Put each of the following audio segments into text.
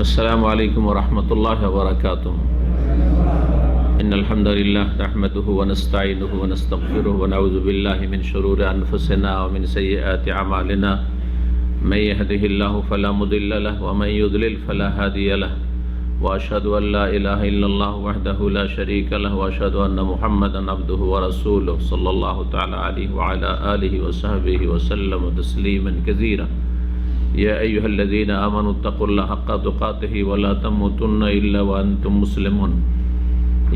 السلام عليكم ورحمة الله وبركاته. إن الحمد لله نحمده ونستعينه ونستغفره ونعوذ بالله من شرور أنفسنا ومن سيئات أعمالنا. من يهده الله فلا مضل له ومن يضلل فلا هادي له. وأشهد أن لا إله إلا الله وحده لا شريك له وأشهد أن محمدا عبده ورسوله صلى الله تعالى عليه وعلى آله وصحبه وسلم تسليما كثيرا. يا أيها الذين آمنوا اتقوا الله حق تقاته ولا تموتن إلا وأنتم مسلمون.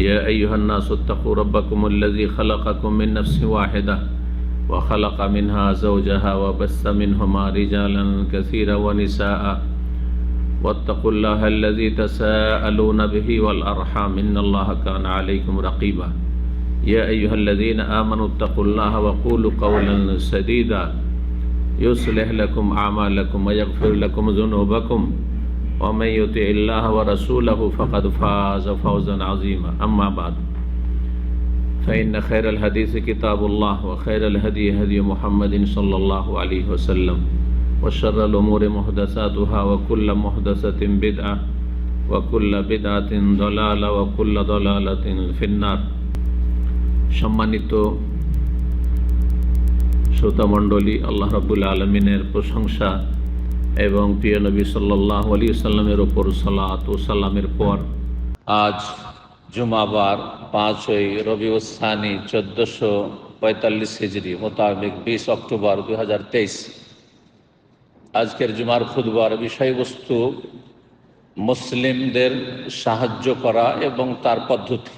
يا أيها الناس اتقوا ربكم الذي خلقكم من نفس واحدة وخلق منها زوجها وبث منهما رجالا كثيرا ونساء واتقوا الله الذي تساءلون به والأرحام إن الله كان عليكم رقيبا. يا أيها الذين آمنوا اتقوا الله وقولوا قولا سديدا يصلح لكم أعمالكم ويغفر لكم ذنوبكم ومن يطع الله ورسوله فقد فاز فوزا عظيما. أما بعد فإن خير الحديث كتاب الله وخير الهدي هدي محمد صلى الله عليه وسلم وشر الأمور محدثاتها وكل محدثة بدعة وكل بدعة ضلالة وكل ضلالة في النار. সম্মানিত শ্রোতামণ্ডলী, আল্লাহ রাব্বুল আলামিনের প্রশংসা এবং প্রিয় নবী সাল্লাল্লাহু আলাইহি ওয়াসাল্লামের ওপর সালাত ও সালামের পর আজ জুমাবার 5ই রবিউল সানি 1445 হিজরি মোতাবেক 20 অক্টোবর 2023। আজকের জুমার খুতবার বিষয়বস্তু মুসলিমদের সাহায্য করা এবং তার পদ্ধতি।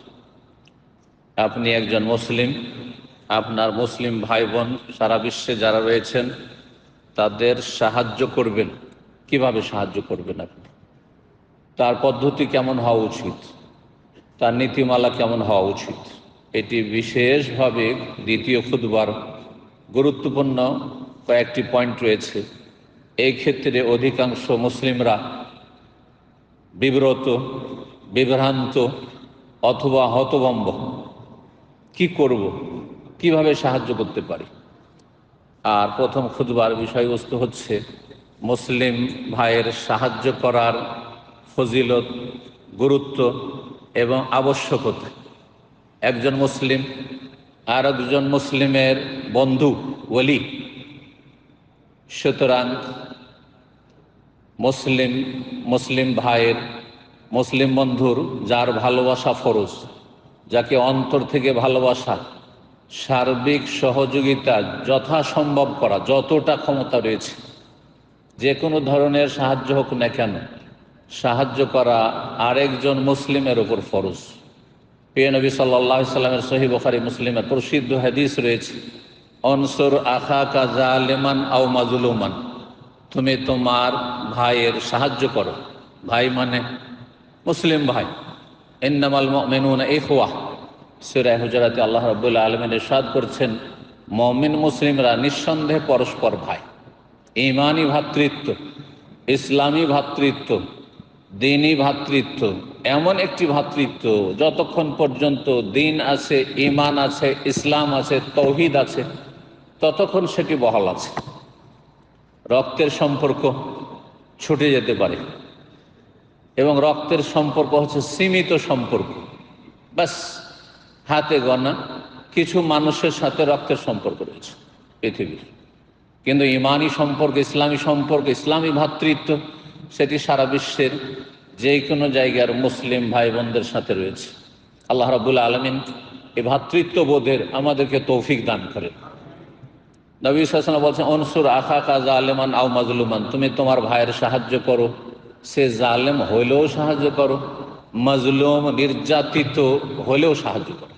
আপনি একজন মুসলিম, আপনার মুসলিম ভাই বোন সারা বিশ্বে যারা রয়েছেন তাদের সাহায্য করবেন। কিভাবে সাহায্য করবেন আপনি? তার পদ্ধতি কেমন হওয়া উচিত, তার নীতিমালা কেমন হওয়া উচিত, এটি বিশেষভাবে দ্বিতীয় খুতবার গুরুত্বপূর্ণ কয়েকটি পয়েন্ট রয়েছে। এই ক্ষেত্রে অধিকাংশ মুসলিমরা বিব্রত, বিভ্রান্ত অথবা হতভম্ব। কি করব, কিভাবে সাহায্য করতে পারি? আর প্রথম খুতবার বিষয়বস্তু হচ্ছে মুসলিম ভাইয়ের সাহায্য করার ফজিলত, গুরুত্ব এবং আবশ্যকতা। একজন মুসলিম আর একজন মুসলিমের বন্ধু, ওলি। সুতরাং মুসলিম ভাইয়ের, মুসলিম বন্ধুর যার ভালোবাসা ফরজ, যাকে অন্তর থেকে ভালোবাসা, সার্বিক সহযোগিতা যথাসম্ভব করা, যতটা ক্ষমতা রয়েছে যে কোনো ধরনের সাহায্য হোক না কেন, সাহায্য করা আরেকজন মুসলিমের ওপর ফরজ। প্রিয় নবী সাল্লাল্লাহু আলাইহি সাল্লামের সহিহ বুখারী মুসলিমের প্রসিদ্ধ হাদিস রয়েছে, অনসুর আখাকা জালিমান আও মাজলুমান, তুমি তোমার ভাইয়ের সাহায্য করো। ভাই মানে মুসলিম ভাই। ইন্নামাল মুমিনুনা ইখওয়া, সূরা হুজুরাতে আল্লাহ রাব্বুল আলামিন ইরশাদ করছেন, মুমিন মুসলিমরা নিঃসন্দেহে পরস্পর ভাই। ঈমানি ভ্রাতৃত্ব, ইসলামী ভ্রাতৃত্ব, দ্বীনি ভ্রাতৃত্ব এমন একটি ভ্রাতৃত্ব যতক্ষণ পর্যন্ত দ্বীন আছে, ঈমান আছে, ইসলাম আছে, তাওহীদ আছে, ততক্ষণ সেটি বহাল আছে। রক্তের সম্পর্ক ছুটে যেতে পারে এবং রক্তের সম্পর্ক হচ্ছে সীমিত সম্পর্ক, বাস হাতে গোনা কিছু মানুষের সাথে রক্তের সম্পর্ক রয়েছে পৃথিবীর। কিন্তু ইমানি সম্পর্ক, ইসলামী সম্পর্ক, ইসলামী ভ্রাতৃত্ব সেটি সারা বিশ্বের যে কোনো জায়গার মুসলিম ভাই বোনদের সাথে রয়েছে। আল্লাহ রাব্বুল আলামিন এই ভ্রাতৃত্ববোধের আমাদেরকে তৌফিক দান করেন। নবী সাল্লাল্লাহু আলাইহি ওয়াসাল্লাম বলছেন, অনসুর আখাকা জালিমান আও মাজলুমান, তুমি তোমার ভাইয়ের সাহায্য করো, সে জালেম হইলেও সাহায্য করো, মাজলুম নির্যাতিত হলেও সাহায্য করো।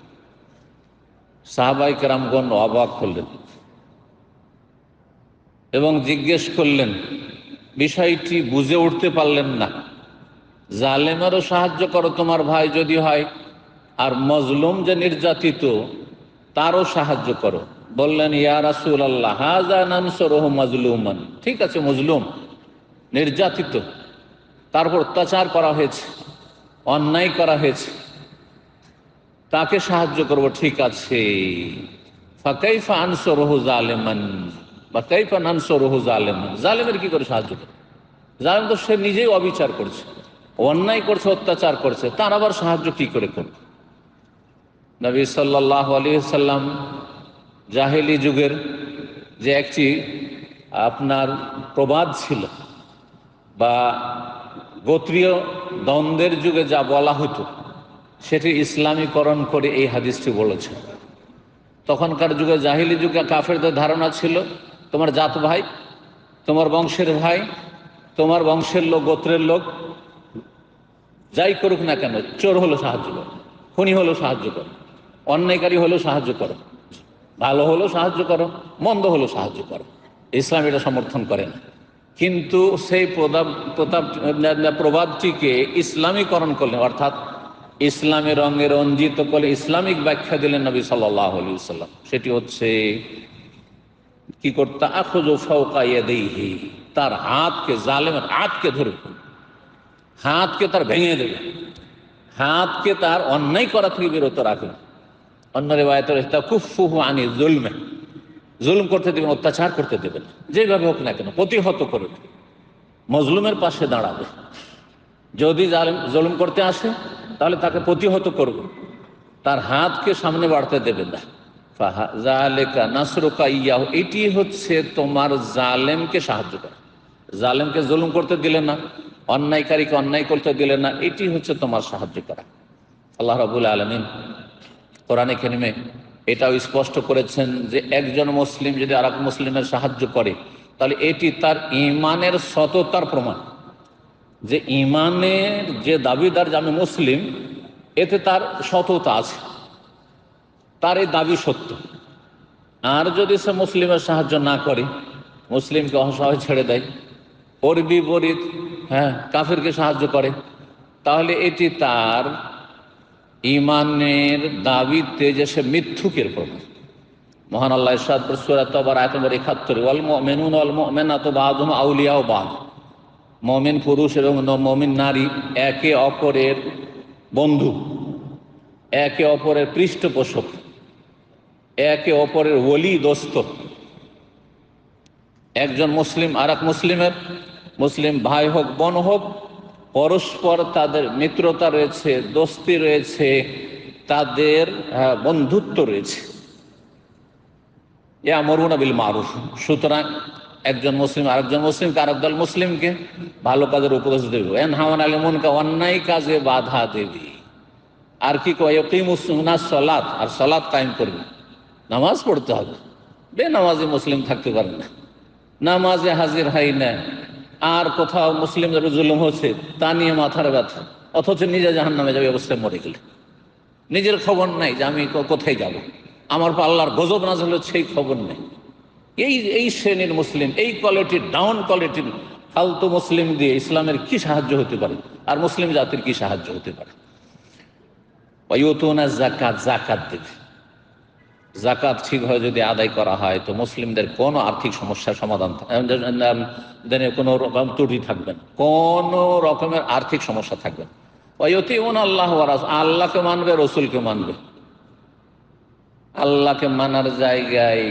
সাহাবায়ে কেরামগণ অবাক হলেন এবং জিজ্ঞেস করলেন, বিষয়টি বুঝে উঠতে পারলেন না। জালেমেরও সাহায্য করো তোমার ভাই যদি হয়, আর মজলুম যে নির্যাতিত তারও সাহায্য করো। বললেন, ইয়া রাসূলুল্লাহ হাযা নানসুরুহু মাজলুমান, ঠিক আছে, মজলুম নির্যাতিত, তারপর অত্যাচার করা হয়েছে, অন্যায় করা হয়েছে, তাকে সাহায্য করব, ঠিক আছে। ফাকাইফা আনসুরুহু জালিমান বা কাইফা নানসুরুহু জালিমান, জালিমের কি করে সাহায্য করব? জালিম তো সে নিজেই অবিচার করছে, অন্যায় করছে, অত্যাচার করছে, তার আবার সাহায্য কি করে করবে? নবী সাল্লাল্লাহু আলাইহি সাল্লাম জাহেলি যুগের যে একটি আপনার প্রবাদ ছিল, বা গোত্রীয় দ্বন্দ্বের যুগে যা বলা হতো সেটি ইসলামীকরণ করে এই হাদিসটি বলেছে। তখনকার যুগে, জাহিলি যুগে কাফেরদের ধারণা ছিল তোমার জাত ভাই, তোমার বংশের ভাই, তোমার বংশের লোক, গোত্রের লোক যাই করুক না কেন, চোর হলো সাহায্য করো, খুনি হলো সাহায্য করো, অন্যায়কারী হলেও সাহায্য করো, ভালো হলেও সাহায্য করো, মন্দ হলেও সাহায্য করো। ইসলাম এটা সমর্থন করে না। কিন্তু সেই প্রবাদটিকে ইসলামীকরণ করলেন, অর্থাৎ ইসলামী রঙে রঞ্জিত করে ইসলামিক ব্যাখ্যা দিলেন নবী সাল্লাল্লাহু আলাইহি ওয়াসাল্লাম। সেটি হচ্ছে কি করতে, আখুযু ফাওকা ইয়াদাইহি, তার হাতকে, জালেমের হাতকে ধরে, হাতকে তার ভেঙে দেবে, হাতকে তার অন্যায় করা থেকে বিরত রাখবে। অন্য রিওয়ায়াতে রয়েছে কুফুহু আনি যুলমে, জুলুম করতে দেবেন, অত্যাচার করতে দেবেন, যেভাবে হোক না কেন প্রতিহত করবে, মজলুমের পাশে দাঁড়াবে। যদি জুলুম করতে আসে তাহলে তাকে প্রতিহত করবে, তার হাতকে সামনে বাড়তে দেবে না। ফাযালিকা নাসরুকা ইয়াহু, এটি হচ্ছে তোমার জালেমকে সাহায্য করা। জালেমকে জুলুম করতে দিলে না, অন্যায়কারীকে অন্যায় করতে দিলে না, এটি হচ্ছে তোমার সাহায্য করা। আল্লাহ রাব্বুল আলামিন কোরআনে কারিমে এটাও স্পষ্ট করেছেন যে একজন মুসলিম যদি আরেক মুসলিমের সাহায্য করে তাহলে এটি তার ঈমানের সততার প্রমাণ, যে ঈমানের যে দাবিদার যে আমি মুসলিম, এতে তার সততা আছে, তার এই দাবি সত্য। আর যদি সে মুসলিমের সাহায্য না করে, মুসলিমকে অসহায় ছেড়ে দেয়, ওর বিপরীত কাফিরকে সাহায্য করে, তাহলে এটি তার ঈমানের দাবিতে যে সে মিথ্যুকের প্রমাণ। মহান আল্লাহ ইরশাদ করেন সূরা তাওবার আয়াত নম্বর ৭১, ওয়াল মুমিনুনা ওয়াল মুমিনাতু বা'দুহুম আউলিয়াউ বা'দ, মুমিন পুরুষ এবং মুমিন নারী একে অপরের বন্ধু, একে অপরের পৃষ্ঠপোষক, একে অপরের ওলি দোস্ত। একজন মুসলিম আর এক মুসলিমের, মুসলিম ভাই হোক বোন হোক, পরস্পর তাদের মিত্রতা রয়েছে, দোস্তি রয়েছে, তাদের বন্ধুত্ব রয়েছে। ইয়ামুরুনা বিল মারুফ, সুতরাং একজন মুসলিম আরেকজন মুসলিমকে, আরেক দল মুসলিমকে ভালো কাজের উপদেশ দেবে, ইয়ানহাউনা আনিল মুনকার, অন্যায় কাজে বাধা দেবে। আর কি কয়, ইয়াকিমুস সালাত, আর সালাত কায়েম করবে, নামাজ পড়তে হবে। বেনামাজি মুসলিম থাকতে পারে না, নামাজে হাজির হয় না, আর কোথাও মুসলিমদের জুলুম হচ্ছে তা নিয়ে মাথার ব্যথা, অথচ নিজে জাহান্নামে যাবে অবস্থায় মরে গেলে, নিজের খবর নাই যে আমি কোথায় যাব, আমার পর আল্লাহর গজব নাযিল হচ্ছে সেই খবর নেই। এই শ্রেণীর মুসলিম, এই কোয়ালিটির, ডাউন কোয়ালিটির ফালতু মুসলিম দিয়ে ইসলামের কি সাহায্য হতে পারে, আর মুসলিম জাতির কি সাহায্য হতে পারে? ওয়ায়ুতুনা যাকাত, যাকাত দেবে। যাকাত ঠিকভাবে যদি আদায় করা হয় তো মুসলিমদের কোনো আর্থিক সমস্যার সমাধান, কোনো রকম ত্রুটি থাকবে না, কোনো রকমের আর্থিক সমস্যা থাকবে না। ওয়ায়ুতিউনা আল্লাহ ওয়া রাসূল, আল্লাহকে মানবে, রসুলকে মানবে। আল্লাহকে মানার জায়গায়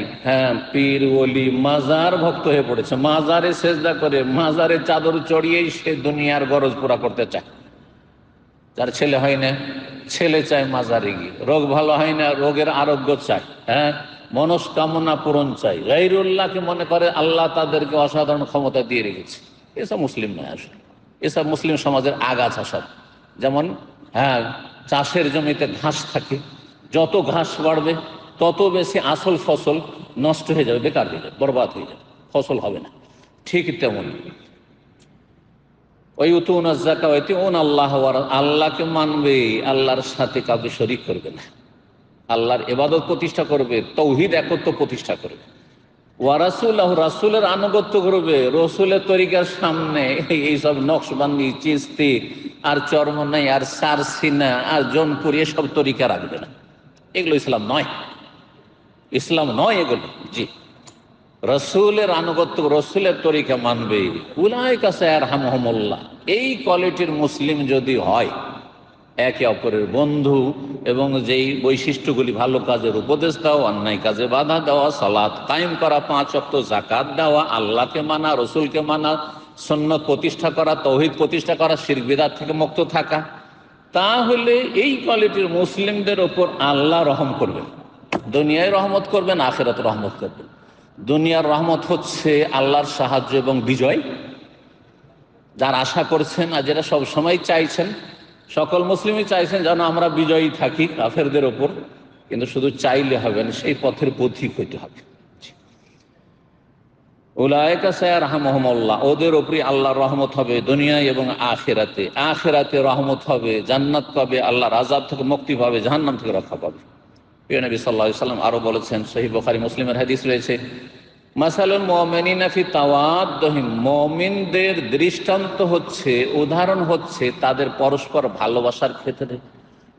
পীর ওলি মাজার ভক্ত হয়ে পড়েছে, মাজারে সেজদা করে, মাজারে চাদর চড়িয়েই সে দুনিয়ার গরজ পুরা করতে চায়। যার ছেলে হয় না, ছেলে চায় মাজারে গিয়ে, রোগ ভালো হয় না, রোগের আরোগ্য চায়, মনস্কামনা পূরণ চাই। গায়রুল্লাহকে মনে করে আল্লাহ তাদেরকে অসাধারণ ক্ষমতা দিয়ে রেখেছে। এসব মুসলিম নয় আসলে, এসব মুসলিম সমাজের আগাছা সব। যেমন চাষের জমিতে ঘাস থাকে, যত ঘাস বাড়বে তত বেশি আসল ফসল নষ্ট হয়ে যাবে, বেকার হয়ে যাবে, বরবাদ হয়ে যাবে, ফসল হবে না। ঠিক তেমন ওয়ায়ুতুনা যাকাত ওয়ায়ুতিউনা আল্লাহ ওয়া রাসূল, আল্লাহকে মানবে, আল্লাহর সাথে কাউকে শরীক করবে না, আল্লাহর ইবাদত প্রতিষ্ঠা করবে, তাওহীদ একত্ব প্রতিষ্ঠা করবে। ওয়া রাসূলুহু, রাসূলের আনুগত্য করবে, রসুলের তরিকার সামনে এইসব নকশবন্দি, চিস্তি আর চরমনাই আর সারসিনা আর জনপুরি এসব তরিকা রাখবে না। এগুলো ইসলাম নয়, ইসলাম নয় এগুলো। জি, রসুলের আনুগত্য, রসুলের তরিকা মানবে। উলাইকা সায়ারহামুহুমুল্লাহ, এই কোয়ালিটির মুসলিম যদি হয়, একে অপরের বন্ধু, এবং যেই বৈশিষ্ট্যগুলি, ভালো কাজের উপদেশ দেওয়া, অন্যায় কাজে বাধা দেওয়া, সালাত কায়েম করা, 5 ওয়াক্ত, যাকাত দেওয়া, আল্লাহকে মানা, রসুলকে মানা, সুন্নাত প্রতিষ্ঠা করা, তৌহিদ প্রতিষ্ঠা করা, শিরক বিদআত থেকে মুক্ত থাকা, তাহলে এই কোয়ালিটির মুসলিমদের ওপর আল্লাহ রহম করবেন। দুনিয়ায় রহমত করবেন, আখিরাতে রহমত করবেন। দুনিয়ার রহমত হচ্ছে আল্লাহর সাহায্য এবং বিজয়, যার আশা করছেন আর যেটা সবসময় চাইছেন, সকল মুসলিমই চাইছেন যেন আমরা বিজয়ী থাকি কাফেরদের ওপর, কিন্তু শুধু চাইলে হবে না, সেই পথের পথিক হইতে হবে। উলায়েকা সায়ারহামুহুমুল্লাহ, ওদের উপরই আল্লাহর রহমত হবে দুনিয়ায় এবং আখিরাতে। আখিরাতে রহমত হবে, জান্নাত পাবে, আল্লাহর আযাব থেকে মুক্তি পাবে, জাহান্নাম থেকে রক্ষা পাবে। প্রিয় নবী সাল্লাল্লাহু আলাইহি ওয়াসাল্লাম আরো বলেছেন, সহিহ বুখারী মুসলিমের হাদিস রয়েছে, মাসালুল মুমিনিনা ফি তাওয়াদ্দুহিম, মুমিনদের দৃষ্টান্ত হচ্ছে, উদাহরণ হচ্ছে তাদের পরস্পর ভালোবাসার ক্ষেত্রে,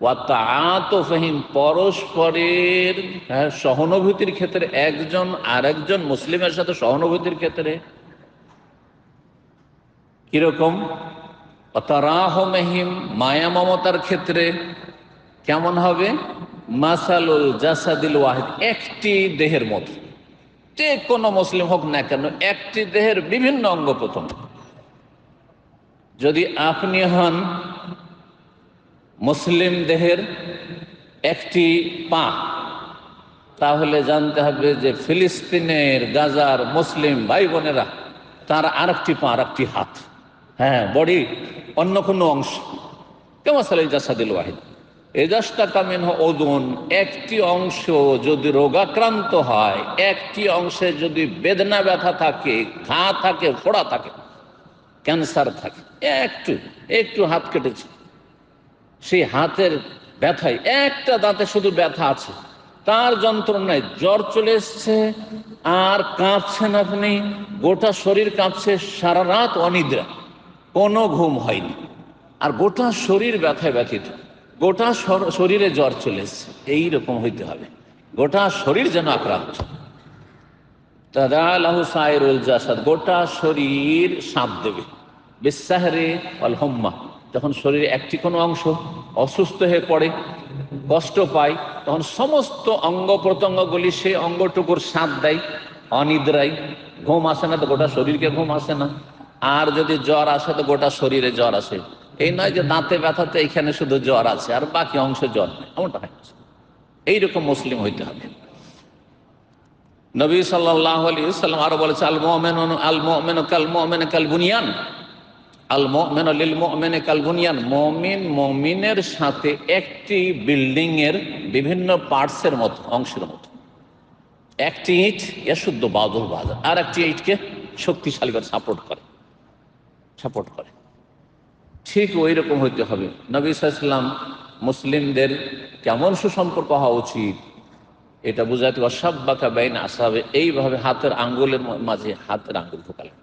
ওয়া তাআতুফিহিম, পরস্পরের সহানুভূতির ক্ষেত্রে, একজন আরেকজন মুসলিমের সাথে সহানুভূতির ক্ষেত্রে কিরকম, ওয়া তারাহুমিহিম, মায়া মমতার ক্ষেত্রে কেমন হবে, মাসালুল জাসাদিল ওয়াহিদ, একটি দেহের মতো। যে কোনো মুসলিম হোক না কেন, একটি দেহের বিভিন্ন অঙ্গ প্রত্যঙ্গ। যদি আপনি হন মুসলিম দেহের একটি পা, তাহলে জানতে হবে যে ফিলিস্তিনের গাজার মুসলিম ভাই বোনেরা, তার আরেকটি পা, আরেকটি হাত, হ্যাঁ, বডি অন্য কোনো অংশ। কেমন সালে জাসাদিল ওয়াহিদ, এজাস্তাকা মিনহু উযুন, একটি অংশ যদি রোগাক্রান্ত হয়, একটি অংশে যদি বেদনা ব্যথা থাকে, ঘা থাকে, ফোড়া থাকে, ক্যান্সার থাকে, একটু একটু হাত কেটেছে, সেই হাতের ব্যথায় একটা দাঁতে শুধু ব্যথা আছে, তার যন্ত্রণায় জ্বর চলে এসছে আর কাঁপছেন আপনি, গোটা শরীর কাঁপছে, সারা রাত অনিদ্রা, কোনো ঘুম হয়নি, আর গোটা শরীর ব্যথায় ব্যথিত, গোটা শরীরে জ্বর চলে এসছে, এইরকম হইতে হবে, গোটা শরীর যেন আক্রান্ত। তাদালাহু সাইরুল জাসাদ, গোটা শরীর সাঁত দেবে। বিসাহরে ওয়াল হুম্মা, যখন শরীরে একটি কোনো অংশ অসুস্থ হয়ে পড়ে, কষ্ট পায়, তখন সমস্ত অঙ্গ প্রত্যঙ্গগুলি সেই অঙ্গটুকুর সাঁত দেয়, অনিদ্রায়, ঘুম আসে না তো গোটা শরীরকে ঘুম আসে না, আর যদি জ্বর আসে তো গোটা শরীরে জ্বর আসে। এই নয় যে দাঁতে ব্যথাতে এইখানে শুধু জ্বর আছে আর বাকি অংশ জ্বর নেই, এমনটা হয়। এইরকম মুসলিম হইতে হবে। নবী সাল্লাল্লাহু আলাইহি ওয়াসাল্লাম আরো বলেছে, আল মুমিনু কাল মুমিনি কাল বুনিয়ান, আল মুমিনু লিল মুমিনি কাল বুনিয়ান, মুমিন মুমিনের সাথে একটি বিল্ডিং এর বিভিন্ন পার্টসের মতো, অংশের মতো। একটি ইট ইয়াশুদ্দু বাযুহু বাযা, আর একটি ইটকে শক্তিশালী করে সাপোর্ট করে। ঠিক ওই রকম হইতে হবে। নবী সাল্লাল্লাহু আলাইহি ওয়াসাল্লাম মুসলিমদের কেমন সুসম্পর্ক হওয়া উচিত এটা বুঝাতে, ওয়াসাব্বাকা বাইনা আসহাবে, এইভাবে হাতের আঙ্গুলের মাঝে হাতের আঙ্গুল ঢোকালেন।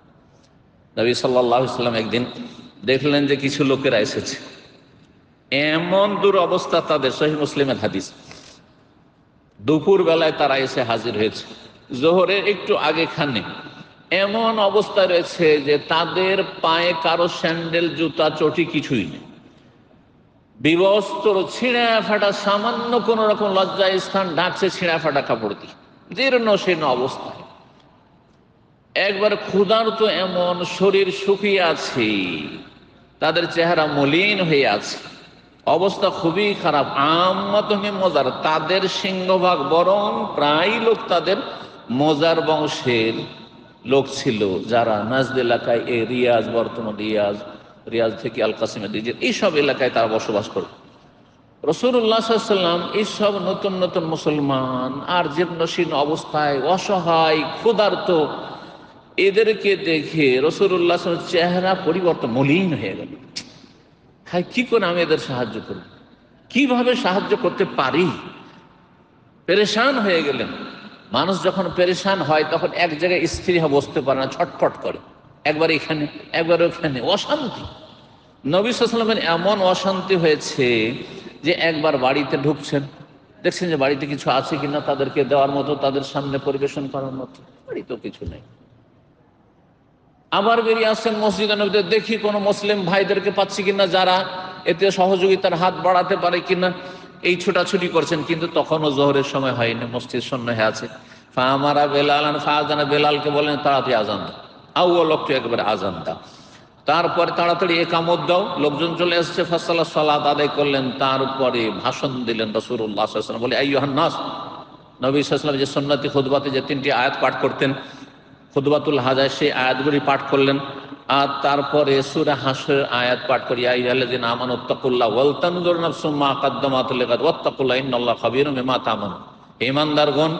নবী সাল্লাল্লাহু আলাইহি ওয়াসাল্লাম একদিন দেখলেন যে কিছু লোকেরা এসেছে, এমন দুরবস্থা তাদের, সহিহ মুসলিমের হাদিস, দুপুর বেলায় তারা এসে হাজির হয়েছে, জোহরের একটু আগে খানে, এমন অবস্থা রয়েছে যে তাদের পায়ে কারো স্যান্ডেল, জুতা, চটি কিছুই নেই, বিবস্ত্র, ছিঁড়া ফাটা, সামান্য কোন রকম লজ্জা স্থান ঢাকছে ছিঁড়া ফাটা কাপড় দিয়ে, জীর্ণ শীর্ণ অবস্থায়, একবার ক্ষুধার্ত, এমন শরীর শুকিয়ে আছে, তাদের চেহারা মলিন হয়ে আছে, অবস্থা খুবই খারাপ। আম্মাতুহুম মজার, তাদের সিংহভাগ, বরং প্রায় লোক তাদের মজার বংশের লোক ছিল, যারা নাজদ এলাকায়, এই রিয়াজ, বর্তমান রিয়াজ থেকে আল কাসিমের দিকে, এইসব এলাকায় তারা বসবাস করে। রাসূলুল্লাহ সাল্লাল্লাহু আলাইহি ওয়াসাল্লাম এইসব নতুন নতুন মুসলমান আর জীর্ণশীর্ণ অবস্থায়, অসহায়, ক্ষুধার্ত, এদেরকে দেখে রাসূলুল্লাহ সাল্লাল্লাহু আলাইহি ওয়াসাল্লাম চেহারা পরিবর্তন, মলিন হয়ে গেল। হ্যাঁ, কি করে আমি এদের সাহায্য করব, কিভাবে সাহায্য করতে পারি, পেরেশান হয়ে গেলেন। মানুষ যখন পেরেশান হয় তখন এক জায়গায় স্থির হয়ে বসতে পারে না, ছটফট করে, একবার এখানে একবার ওখানে, অশান্তি। নবী সাল্লাল্লাহু আলাইহি ওয়াসাল্লামের এমন অশান্তি হয়েছে যে একবার বাড়িতে ঢুকছেন, দেখছেন যে বাড়িতে কিছু আছে কিনা তাদেরকে দেওয়ার মতো, তাদের সামনে পরিবেশন করার মতো, বাড়িতেও কিছু নেই। আবার বেরিয়ে আসছেন মসজিদে নববীতে, দেখি কোনো মুসলিম ভাইদেরকে পাচ্ছি কিনা যারা এতে সহযোগিতার হাত বাড়াতে পারে কিনা, এই ছোটাছুটি করছেন, কিন্তু তখনও জোহরের সময় হয়নি, মসজিদ শূন্য হয়ে আছে। ফামারা বেলাল, ফাআযানা, বেলালকে বলেন তাড়াতাড়ি আজান দাও। আউয়াল ওয়াক্তে একবারে আজান দাও, তারপরে তাড়াতাড়ি একামত দাও, লোকজন চলে এসছে, ফাসালা সালাত আদায় করলেন, তারপরে ভাষণ দিলেন রাসূলুল্লাহ সাল্লাল্লাহু আলাইহি ওয়াসাল্লাম বলে আইয়ুহান নাস। নবী সাল্লাল্লাহু আলাইহি ওয়াসাল্লাম যে সুন্নতি খুতবাতে যে 3টি আয়াত পাঠ করতেন খুতবাতুল হাজায়, সেই আয়াতগুলি পাঠ করলেন। আর তারপরে সূরা হাশরের আয়াত পাঠ করি, ইয়া আইয়ুহাল্লাযীনা আমানুত্তাকুল্লাহ ওয়াল তানজুর নাফসুম মা কাদ্দামাত লিগাদ ওয়াত্তাকুল্লাহ ইন্নাল্লাহা খাবীরুম বিমা তা'মালুন। ঈমানদারগণ,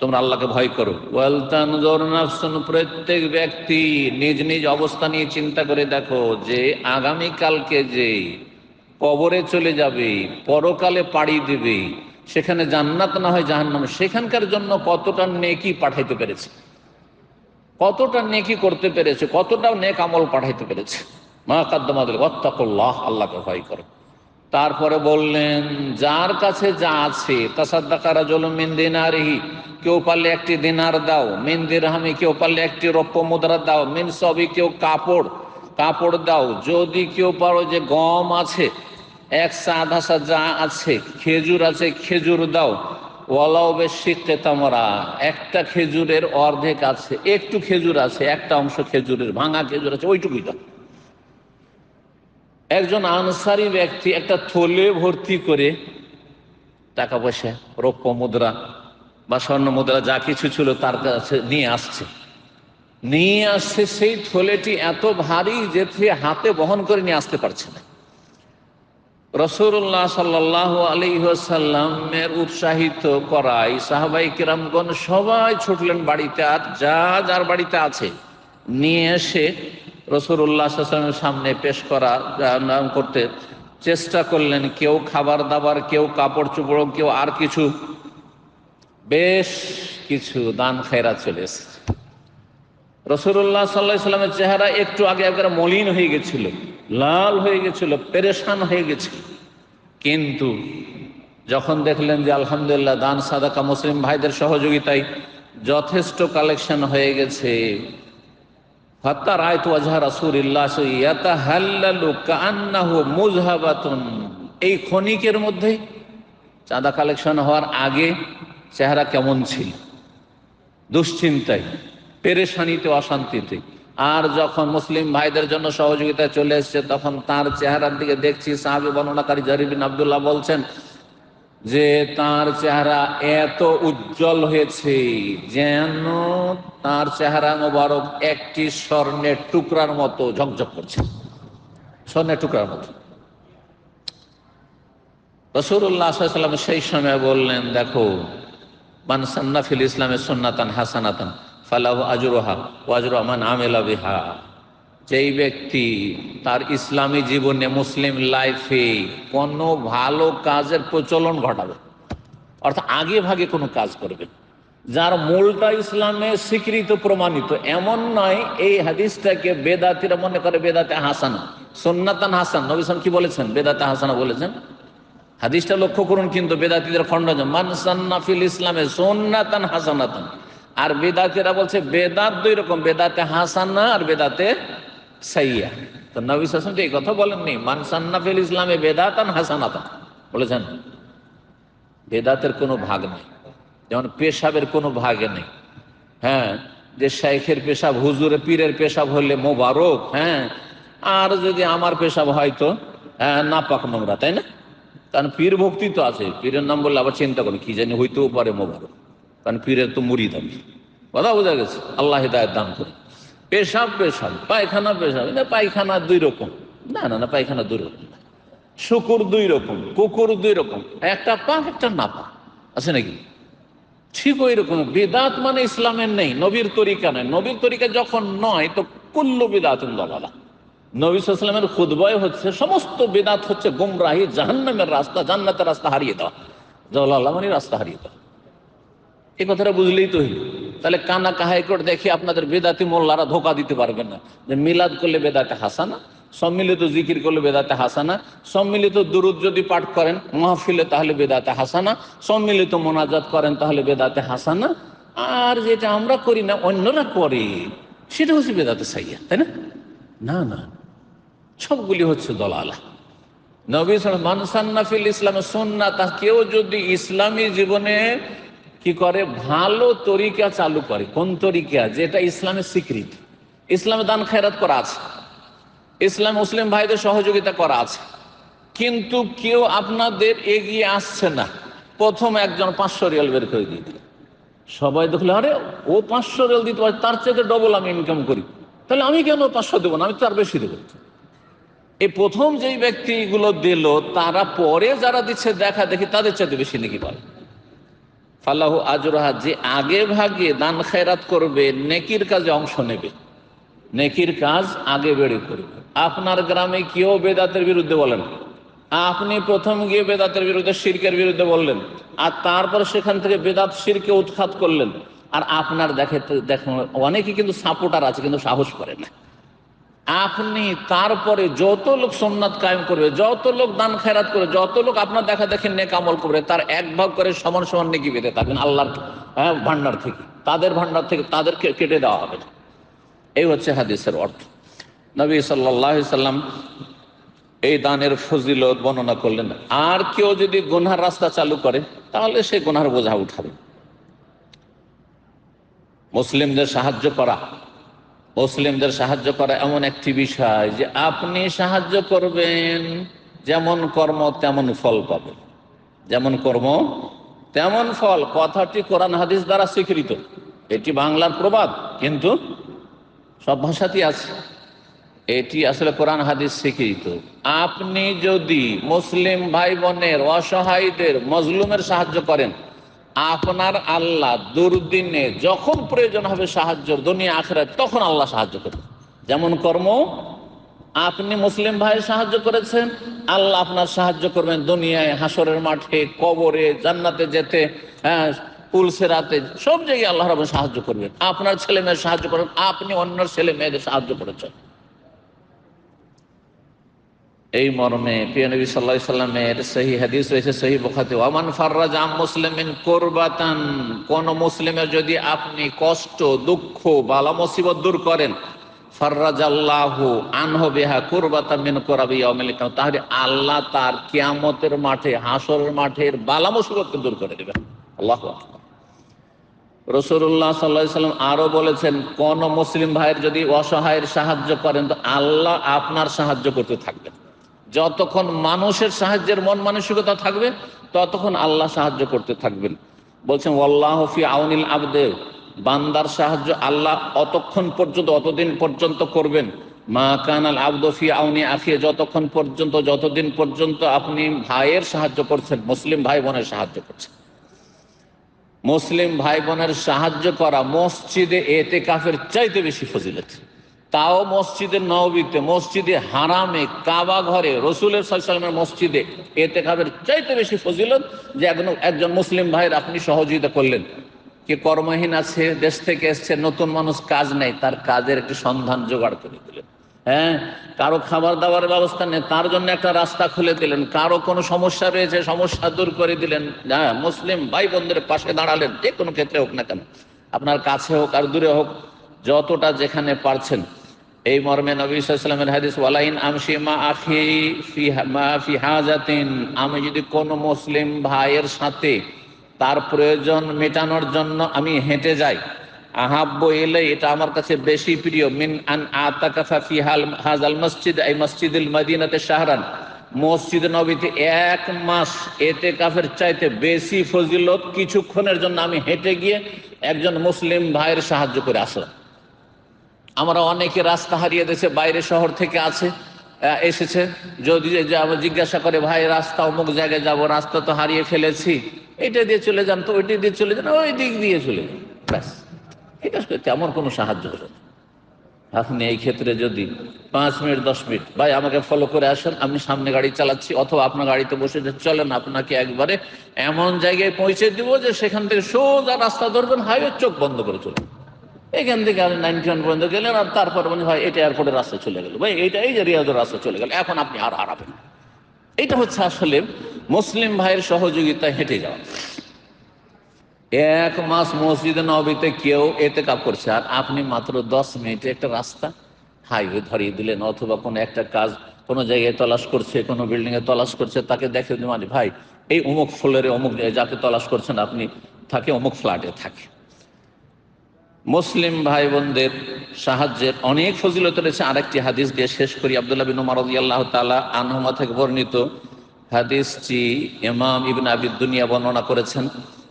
তোমরা আল্লাহকে ভয় করো। ওয়াল তানজুর নাফসুন, প্রত্যেক ব্যক্তি নিজ নিজ অবস্থা নিয়ে চিন্তা করে দেখো যে আগামীকালকে যে কবরে চলে যাবে, পরকালে পাড়ি দেবে, সেখানে জান্নাত না হয় জাহান্নাম, সেখানকার জন্য কতটা নেকি পাঠাইতে পেরেছে, কতটা নেকি করতে পেরেছে, কতটা নেক আমল পাঠাইতে পেরেছে। মা কাদ্দামাত ওয়াত্তাকুল্লাহ, আল্লাহকে ভয় করো। তারপরে বললেন যার কাছে যা আছে, তাসাদ্দাকা রাজুলুম মিন দিনারিহি, কেউ পারলে একটি দিনার দাও, মিন দিরহামি, কেউ পারলে একটি রৌপ্য মুদ্রা দাও, মিন সবি, কেউ কাপড় দাও, যদি কেউ পারো যে গম আছে, এক সাধাসা যা আছে, খেজুর আছে, খেজুর দাও, ওয়ালাও বিশিক্কি তামরা, একটা খেজুরের অর্ধেক আছে, একটু খেজুর আছে, একটা অংশ খেজুরের ভাঙা খেজুর আছে, ওইটুকুই দাও। একজন আনসারী ব্যক্তি একটা থলে ভর্তি করে টাকা পয়সা, রৌপ্য মুদ্রা বা স্বর্ণ মুদ্রা যা কিছু ছিল তার কাছে নিয়ে আসছে। সেই থলেটি এত ভারী যে হাতে বহন করে নিয়ে আসতে পারছে না। রাসূলুল্লাহ সাল্লাল্লাহু আলাইহি ওয়াসাল্লামের উৎসাহিত করায় সাহাবায়ে কিরামগণ সবাই ছুটলেন বাড়িতে, আর যার বাড়িতে আছে নিয়ে এসে রাসূলুল্লাহ সাল্লাল্লাহু আলাইহি ওয়াসাল্লামের সামনে পেশ করতে চেষ্টা করলেন। কেউ খাবার দাবার, কেউ কাপড় চোপড়, কেউ আর কিছু, বেশ কিছু দান খেয়রাত চলে এসেছে। রাসূলুল্লাহ সাল্লাল্লাহু আলাইহি ওয়াসাল্লামের চেহারা একটু আগে একবারে মলিন হয়ে গেছিল, লাল হয়ে গেছিল, পেরেশান হয়ে গেছিল, কিন্তু যখন দেখলেন যে আলহামদুলিল্লাহ দান সাদাকা মুসলিম ভাইদের সহযোগিতায় যথেষ্ট কালেকশন হয়ে গেছে, হাত্তা রাআইতু ওয়াজহা রাসূলিল্লাহ ইয়াতাহাল্লালু কাআন্নাহু মুযহাবাতুন, এই ক্ষণিকের মধ্যে চাঁদা কালেকশন হওয়ার আগে চেহারা কেমন ছিল, দুশ্চিন্তায়, পেরেশানিতে, অশান্তিতে। আর যখন মুসলিম ভাইদের জন্য সহযোগিতা চলে এসছে, তখন তার চেহারার দিকে দেখছি, সাহাবী বর্ণনাকারী জারির বিন আব্দুল্লাহ বলছেন যে তার চেহারা এত উজ্জ্বল হয়েছে যেন তার চেহারা মোবারক একটি স্বর্ণের টুকরার মতো ঝকঝক করছে, স্বর্ণের টুকরার মতো। রাসূলুল্লাহ সাল্লাল্লাহু আলাইহি ওয়াসাল্লাম সেই সময় বললেন, দেখো, মান সান্না ফিল ইসলামে সুন্নাতান হাসানাতান ফালাহু আজরুহা ওয়া আজরু মান আমিলা বিহা, যেই ব্যক্তি তার ইসলামী জীবনে, মুসলিম লাইফে কোনো ভালো কাজের প্রচলন ঘটাবে, অর্থাৎ আগে ভাগে কোনো কাজ করবে যার মূলটা ইসলামে স্বীকৃত প্রমাণিত, এমন নয় এই হাদিসটাকে বেদাতিরা মনে করে বেদাতে হাসানা, সুন্নাতান হাসান। নবী সাল্লাল্লাহু আলাইহি ওয়াসাল্লাম কি বলেছেন? বেদাতে হাসানা বলেছেন। হাদিসটা লক্ষ্য করুন, কিন্তু বেদাতিদের খণ্ডন, মান সান্না ফিল ইসলামে সুন্নাতান হাসানাতান। আর বেদাতিরা বলছে বেদাত দুই রকম, বেদাতে হাসানা আর বেদাতে সাইয়্যা। তো নবী সাল্লাল্লাহু আলাইহি ওয়াসাল্লাম এই কথা বলেননি মান সান্না ফিল ইসলামে বেদাতান হাসানাতান, বলেছেন বেদাতের কোনো ভাগ নেই, যেমন পেশাবের কোনো ভাগ নেই। হ্যাঁ, যে শাইখের পেশাব, হুজুরে পীরের পেশাব হলে মোবারক, হ্যাঁ, আর যদি আমার পেশাব হয়তো নাপাক নোংরা, তাই না? কারণ পীর ভক্তি তো আছে, পীরের নাম বললে আবার চিন্তা করি কি জানি হইতেও পারে মোবারক, কারণ পীরের তো মুরিদ আমি। কথা বোঝা গেছে? আল্লাহ হিদায়াত দান করে। পেশাব, পায়খানা, পায়খানা দুই রকম, না পায়খানা দুই রকম, শুকুর দুই রকম, কুকুর দুই রকম, একটা পাক একটা না পাক, আছে নাকি? ঠিক ওই রকম বিদাত মানে ইসলামের নেই, নবীর তরিকা নয়। নবীর তরিকা যখন নয় তো কুল্লু বিদাতুন দালালা। নবী সাল্লাল্লাহু আলাইহি ওয়াসাল্লামের খুতবায় হচ্ছে সমস্ত বিদাত হচ্ছে গুমরাহি, জাহান্নামের রাস্তা, জান্নাতের রাস্তা হারিয়ে দেওয়া, দালালা মানে রাস্তা হারিয়ে দেওয়া। এই কথাটা বুঝলেই তো হইল। তাহলে কানা কাহাই করে দেখি আপনাদের বেদাতি মোল্লারা ধোকা দিতে পারবেন না যে মিলাদ করলে বেদাতে হাসানা, সম্মিলিত জিকির করলে বেদাতে হাসানা, সম্মিলিত দুরুদ যদি পাঠ করেন মাহফিলে তাহলে বেদাতে হাসানা, সম্মিলিত মোনাজাত করেন তাহলে বেদাতে হাসানা, আর যেটা আমরা করি না অন্যরা করে সেটা হচ্ছে বেদাতে সাইয়্যা, তাই না? না, সবগুলি হচ্ছে দলালা। নবী সাল্লাল্লাহু আলাইহি ওয়াসাল্লাম মান সান্না ফিল ইসলামে সুন্নাহ, কেউ যদি ইসলামী জীবনে কি করে, ভালো তরিকা চালু করে, কোন তরিকা? যেটা ইসলামের স্বীকৃতি, ইসলামে দান খেরাত করা আছে, ইসলাম মুসলিম ভাইদের সহযোগিতা করা আছে, কিন্তু কেউ আপনাদের এগিয়ে আসছে না। প্রথম একজন 500 রিয়াল বের করে দিয়ে দিল, সবাই দেখলো আরে ও 500 রিয়াল দিতে পারে, তার চেয়ে ডবল আমি ইনকাম করি, তাহলে আমি কেন 500 দেবো না, আমি তার বেশি দেবো। এই প্রথম যেই ব্যক্তিগুলো দিল, তারা পরে যারা দিচ্ছে দেখা দেখি তাদের চাইতে বেশি নাকি পাবে। ফালাহু আজরুহা, যে আগে ভাগে দান খেরাত করবে, নেকির কাজে অংশ নেবে, নেকির কাজ আগে বেড়ে করবে। আপনার গ্রামে কেউ বেদাতের বিরুদ্ধে বলেন, আপনি প্রথম গিয়ে বেদাতের বিরুদ্ধে, শিরকের বিরুদ্ধে বললেন, আর তারপর সেখান থেকে বেদাত শিরকে উৎখাত করলেন, আর আপনার দেখুন অনেকে কিন্তু সাপোর্টার আছে কিন্তু সাহস করে না। আপনি তারপরে যত লোক সুন্নাত কায়েম করবে, যত লোক দান খেরাত করবে, যত লোক আপনার দেখা দেখে নেক আমল করবে, তার এক ভাগ করে সমান সমান নেকি পেতে থাকবেন আল্লাহর ভান্ডার থেকে, তাদের ভান্ডার থেকে তাদেরকে কেটে দেওয়া হবে। এই হচ্ছে হাদিসের অর্থ। নবী সাল্লাল্লাহু আলাইহি সাল্লাম এই দানের ফজিলত বর্ণনা করলেন। আর কেউ যদি গুনার রাস্তা চালু করে তাহলে সে গুনার বোঝা উঠাবে। মুসলিমদের সাহায্য করা এমন একটি বিষয় যে আপনি সাহায্য করবেন, যেমন কর্ম তেমন ফল পাবেন, যেমন কর্ম তেমন ফল। কথাটি কোরআন হাদিস দ্বারা স্বীকৃত, এটি বাংলার প্রবাদ কিন্তু সব ভাষাতেই আছে, এটি আসলে কোরআন হাদিস স্বীকৃত। আপনি যদি মুসলিম ভাই বোনের, অসহায়দের, মজলুমের সাহায্য করেন, আপনার আল্লাহ দুর্দিনে যখন প্রয়োজন হবে সাহায্য, দুনিয়া আখিরাত, তখন আল্লাহ সাহায্য করবেন। যেমন কর্ম, আপনি মুসলিম ভাইয়ের সাহায্য করেছেন, আল্লাহ আপনার সাহায্য করবেন দুনিয়ায়, হাসরের মাঠে, কবরে, জান্নাতে যেতে, পুলসেরাতে, সব জায়গায় আল্লাহ রাব্বুল সাহায্য করবেন। আপনার ছেলে মেয়ের সাহায্য করেন, আপনি অন্যের ছেলে মেয়েদের সাহায্য করেছেন। এই মর্মে প্রিয় নবী সাল্লাল্লাহু আলাইহি সাল্লামের সহিহ হাদিস রয়েছে, সহিহ বুখারী, ওয়ামান ফাররাজা আন মুসলিমিন কুরবাতান, কোন মুসলিমের যদি আপনি কষ্ট, দুঃখ, বালা মুসিবত দূর করেন, ফাররাজাল্লাহু আনহু বিহা কুরবাতান মিন কুরাবি ইয়াউমিল কিয়ামah, তাহলে আল্লাহ তার কিয়ামতের মাঠে, হাসরের মাঠের বালা মুসিবতকে দূর করে দেবেন। আল্লাহু আকবার। রাসূলুল্লাহ সাল্লাল্লাহু আলাইহি সাল্লাম আরো বলেছেন, কোন মুসলিম ভাইয়ের যদি অসহায়ের সাহায্য করেন তো আল্লাহ আপনার সাহায্য করতে থাকবেন। যতক্ষণ মানুষের সাহায্যের মন মানসিকতা থাকবে ততক্ষণ আল্লাহ সাহায্য করতে থাকবেন। বলছেন ওয়াল্লাহু ফি আউনিল আবদে, বান্দার সাহায্য আল্লাহ অতক্ষণ পর্যন্ত, অতদিন পর্যন্ত করবেন, মা কানাল আবদু ফি আউনি আখি, যতদিন পর্যন্ত আপনি ভাইয়ের সাহায্য করছেন, মুসলিম ভাই বোনের সাহায্য করছেন। মুসলিম ভাই বোনের সাহায্য করা মসজিদে এতেকাফের চাইতে বেশি ফজিলত। তাও মসজিদে নববীতে, মসজিদে হারামে, কাবা ঘরে, রসুলের সাল্লাল্লাহু আলাইহি ওয়াসাল্লামের মসজিদে এতেকাফের চাইতে বেশি ফজিলত যে একজন মুসলিম ভাইয়ের আপনি সহযোগিতা করলেন। কে কর্মহীন আছে, দেশ থেকে এসছে, নতুন মানুষ, কাজ নেই, তার কাজের একটি সন্ধান জোগাড় করে দিলেন। কারো খাবার দাবারের ব্যবস্থা নেই, তার জন্য একটা রাস্তা খুলে দিলেন। কারো কোনো সমস্যা রয়েছে, সমস্যা দূর করে দিলেন। মুসলিম ভাই বোনদের পাশে দাঁড়ালেন, যে কোনো ক্ষেত্রে হোক না কেন, আপনার কাছে হোক আর দূরে হোক, যতটা যেখানে পারছেন। এই মর্মে নবী সাল্লাল্লাহু আলাইহি ওয়াসাল্লামের হাদিস, ওয়ালাইন আমশি মা আখি ফি হাজাতিন, আমি যদি কোনো মুসলিম ভাইয়ের সাথে তার প্রয়োজন মেটানোর জন্য আমি হেঁটে যাই, আহাব্বু ইলাই, এটা আমার কাছে বেশি প্রিয়, মিন আন আতাকাফা ফি হাযাল মসজিদ, এই মসজিদুল মদিনাতে শাহরান, মসজিদ নববীতে 1 মাস এতেকাফের চাইতে বেশি ফজিলত কিছুক্ষণের জন্য আমি হেঁটে গিয়ে একজন মুসলিম ভাইয়ের সাহায্য করে আসলাম। আমরা অনেকে রাস্তা হারিয়ে দিয়েছে, বাইরে শহর থেকে এসেছে, যদি জিজ্ঞাসা করে ভাই রাস্তা অমুক জায়গায় যাব, রাস্তা তো হারিয়ে ফেলেছি, এটা দিয়ে চলে যান, তো ওইটা দিয়ে চলে যান, ওই দিক দিয়ে চলে যান, ব্যাস। এটা তেমন কোনো সাহায্য হলো না। আপনি এই ক্ষেত্রে যদি 5 মিনিট 10 মিনিট, ভাই আমাকে ফলো করে আসেন, আমি সামনে গাড়ি চালাচ্ছি, অথবা আপনার গাড়িতে বসে যে চলেন, আপনাকে একবারে এমন জায়গায় পৌঁছে দিব যে সেখান থেকে সোজা রাস্তা ধরবেন, হাইওয়ে, চোখ বন্ধ করে চলবেন। এখান থেকে আপনি 91 পর্যন্ত গেলেন, আর তারপর মনে হয় এটা এয়ারপোর্টের রাস্তা চলে গেল, ভাই এইটা এই যে রিয়াজের রাস্তা চলে গেল, এখন আপনি আর হারাবেন। এটা হচ্ছে আসলে মুসলিম ভাইয়ের সহযোগিতায় হেঁটে যাওয়া। 1 মাস মসজিদে নববীতে কেউ এতেকাফ করছে, আর আপনি মাত্র 10 মিনিটে একটা রাস্তা হাইওয়ে ধরিয়ে দিলেন, অথবা কোনো একটা কাজ কোনো জায়গায় তলাশ করছে, কোনো বিল্ডিংয়ে তলাশ করছে, তাকে দেখে মানে ভাই এই অমুক ফ্লোরে অমুক যাকে তলাশ করছেন আপনি থাকে, অমুক ফ্ল্যাটে থাকে। মুসলিম ভাই বোনদের সাহায্যের অনেক ফজিলত রয়েছে। আরেকটি হাদিস দিয়ে শেষ করি। আব্দুল্লাহ বিন উমর রাদিয়াল্লাহু তাআলা আনহুমা থেকে বর্ণিত হাদিসটি ইমাম ইবনে আবি দুনিয়া বর্ণনা করেছেন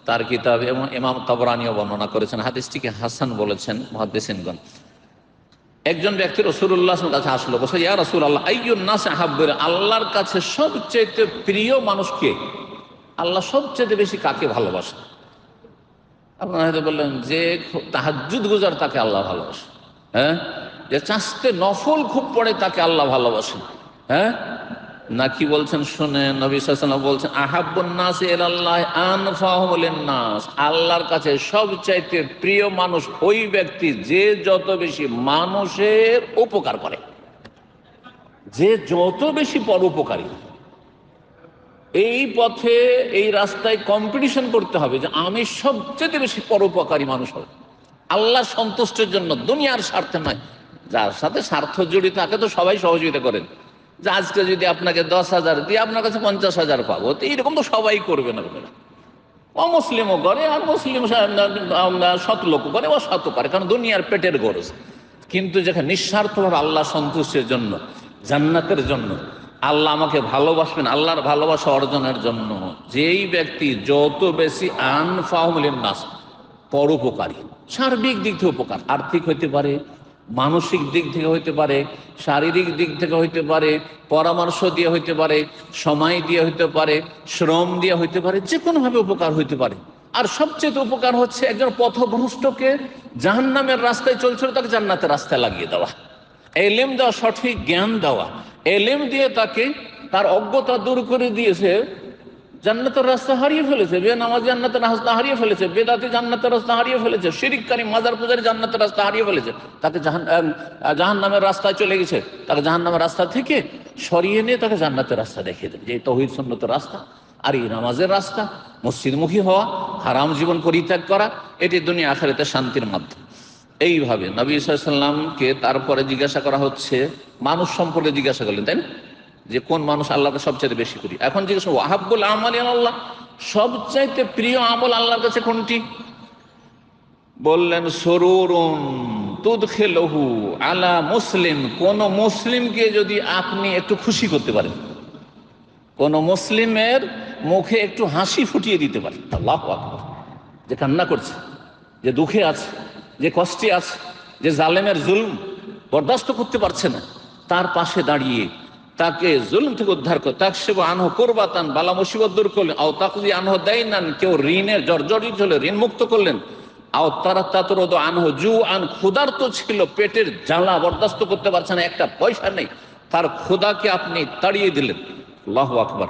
তার কিতাব, এবং ইমাম তাবরানীও বর্ণনা করেছেন। হাদিসটিকে হাসান বলেছেন মুহাদ্দিসিনগণ। একজন ব্যক্তি রাসূলুল্লাহর কাছে আসলো, বলছে, ইয়া রাসূলুল্লাহ, আইয়ুন নাস আহাব্বু ইলা, আল্লাহর কাছে সবচেয়ে প্রিয় মানুষ কে? আল্লাহ সবচেয়ে বেশি কাকে ভালোবাসে? আপনারা হয়তো বললেন যে তাহাজ্জুদ গুজার তাকে আল্লাহ ভালোবাসে, হ্যাঁ, যে চাষতে নফল খুব পড়ে তাকে আল্লাহ ভালোবাসেন, হ্যাঁ, না কি বলছেন শুনে? নবী সাল্লাল্লাহু আলাইহি ওয়াসাল্লাম বলছেন, আহাব্বুন নাস ইলাল্লাহ আনফাহুম লিন-নাস, আল্লাহর কাছে সবচাইতে প্রিয় মানুষ ওই ব্যক্তি যে যত বেশি মানুষের উপকার করে, যে যত বেশি পরোপকারী। এই পথে এই রাস্তায় কম্পিটিশন করতে হবে যে আমি সবচেয়ে বেশি পরোপকারী মানুষ হব, আল্লাহ সন্তুষ্টের জন্য, দুনিয়ার স্বার্থে নয়। যার সাথে স্বার্থ জড়িত থাকে তো সবাই সহযোগিতা করেন, যে আজকে যদি আপনাকে 10,000 দিয়ে আপনার কাছে 50,000 পাবো, তো এইরকম তো সবাই করবে না। অমুসলিমও করে, আর মুসলিম সৎ লোক করে, অসৎ করে, কারণ দুনিয়ার পেটের গরজ। কিন্তু যেখানে নিঃস্বার্থভাবে আল্লাহ সন্তুষ্টির জন্য, জান্নাতের জন্য, আল্লাহ আমাকে ভালোবাসবেন, আল্লাহর ভালোবাসা অর্জনের জন্য, যেই ব্যক্তি যত বেশি আনফাহুম লিন-নাস, পরোপকারী, সার্বিক দিক থেকে উপকার, আর্থিক হইতে পারে, মানসিক দিক থেকে হইতে পারে, শারীরিক দিক থেকে হইতে পারে, পরামর্শ দিয়ে হইতে পারে, সময় দিয়ে হইতে পারে, শ্রম দিয়ে হইতে পারে, যে কোনোভাবে উপকার হইতে পারে। আর সবচেয়ে উপকার হচ্ছে একজন পথভ্রষ্টকে জাহান্নামের রাস্তায় চলছিল তাকে জান্নাতের রাস্তায় লাগিয়ে দেওয়া, এলেম দেওয়া, সঠিক জ্ঞান দেওয়া, এলেম দিয়ে তাকে তার অজ্ঞতা দূর করে দিয়েছে, জান্নাতের রাস্তা হারিয়ে ফেলেছে, বেনামাজি জান্নাতের রাস্তা হারিয়ে ফেলেছে, বেদাতি জান্নাতের রাস্তা হারিয়ে ফেলেছে, শিরককারী মাজার পূজারী জান্নাতের রাস্তা হারিয়ে ফেলেছে, তাকে জাহান্নামের রাস্তায় চলে গেছে, তাকে জাহান্নামের রাস্তা থেকে সরিয়ে নিয়ে তাকে জান্নাতের রাস্তা দেখিয়ে দেবে, যে তাওহীদ সুন্নতের রাস্তা আর এই নামাজের রাস্তা, মসজিদমুখী হওয়া, হারাম জীবন পরিত্যাগ করা, এটি দুনিয়া আখিরাতে শান্তির মাধ্যম। এইভাবে নবী সাল্লাল্লাহু আলাইহি ওয়াসাল্লামকে তারপরে জিজ্ঞাসা করা হচ্ছে, মানুষ সম্পর্কে জিজ্ঞাসা করলেন, তাই না, যে কোন মানুষ আল্লাহকে সবচেয়ে বেশি করি। এখন জিজ্ঞাসা, ওয়াহাব্বুল আমাল ইলাল্লাহ, সবচাইতে প্রিয় আমল আল্লাহর কাছে কোনটি? বললেন, সুরুরুন তুদখিলুহু আলা মুসলিম, কোন মুসলিমকে যদি আপনি একটু খুশি করতে পারেন, কোন মুসলিমের মুখে একটু হাসি ফুটিয়ে দিতে পারেন। আল্লাহু আকবার। যে কান্না করছে, যে দুঃখে আছে, যে কষ্টে আছে, যে জালেমের জুলম বরদাস্ত করতে পারছে না, তার পাশে দাঁড়িয়ে তাকে জুলম থেকে উদ্ধার করে, তাকশিফু আনহু কুরবাতান, বালা মুসিবত দূর করলেন, আও তাকদি আনহু দাইনান, কেউ ঋণের জর্জরিত হলে ঋণ মুক্ত করলেন, আও তারাতাতুরদু আনহু জুআন, ক্ষুধার্ত ছিল, পেটের জ্বালা বরদাস্ত করতে পারছে না, একটা পয়সা নেই, তার ক্ষুধাকে আপনি তাড়িয়ে দিলেন। আল্লাহু আকবার।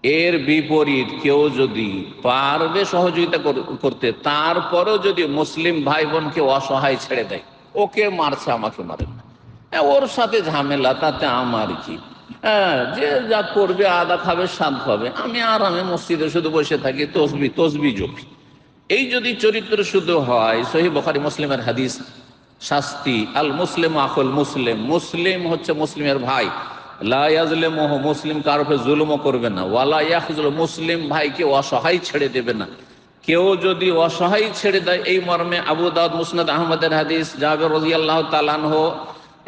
এর বিপরীত কেউ যদি পারবে সহযোগিতা করতে, তারপরেও যদি মুসলিম ভাই বোনকে অসহায় ছেড়ে দেয়, ওকে মারছে আমাকে মারে না, ওর সাথে ঝামেলা, তাতে আমার কি, যে যা করবে আদা খাবে স্বাদ পাবে, আমি আরামে মসজিদে শুধু বসে থাকি, তসবি জপি। এই যদি চরিত্র শুধু হয়, সহিহ বুখারী মুসলিমের হাদিস, শাস্তি আল মুসলিম আখুল মুসলিম, মুসলিম হচ্ছে মুসলিমের ভাই, লা ইয়াজলিমুহু, মুসলিম কারো উপরে জুলুমও করবে না, ওয়ালা ইয়াখযুল, মুসলিম ভাইকে অসহায় ছেড়ে দেবে না। কেউ যদি অসহায় ছেড়ে দেয়, এই মর্মে আবু দাউদ মুসনাদ আহমদের হাদিস, জাবের রাদিয়াল্লাহু তাআলা আনহু